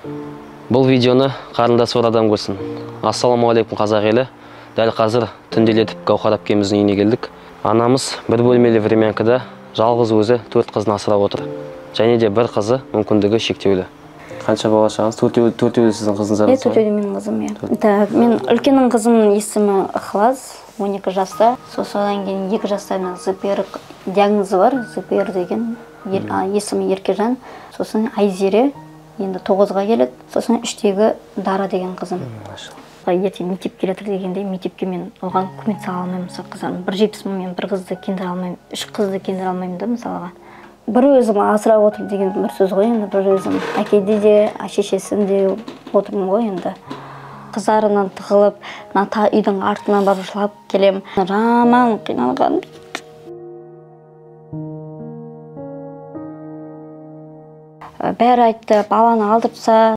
Бұл видеоны қарындасы бар адам көрсін. Ассаламуалейкум қазақ елі. Дәл қазір түнделетіп Гаухар әпкеміздің үйіне келдік. Анамыз бір бөлмелі времянкада жалғыз өзі 4 қызын асырап отыр. Және де бір қызы мүмкіндігі шектеулі. Қанша бала шағаңыз? Төртеуі сіздің қызыңыз? Төртеуі менің қызым. Мен үлкеннің қызымның есімі Ықылас, 12 жаста. Содан кейін 2 жаста ЗПР диагнозы бар. ЗПР деген есімі Еркежан. Сосын Айзере енді 9-ға келеді. Сосын 3-тегі Дара деген қызым. Ертең мектеп келетір дегенде мектепке мен оған көмек сала алмаймын қыздарым. 170 мың мен бір қызды кендіре алмаймын, 3 қызды кендіре алмаймын да мысалға. Бір өзім асырап отыр деген бір сөз ғой енді, бір өзім әкеде де, шешесінде отырмын ғой енді. Қыздарынан тығылып, үйдің артынан барып жылап келем. Жаман қиналған. Бәрі айтты, баланы алдыртса,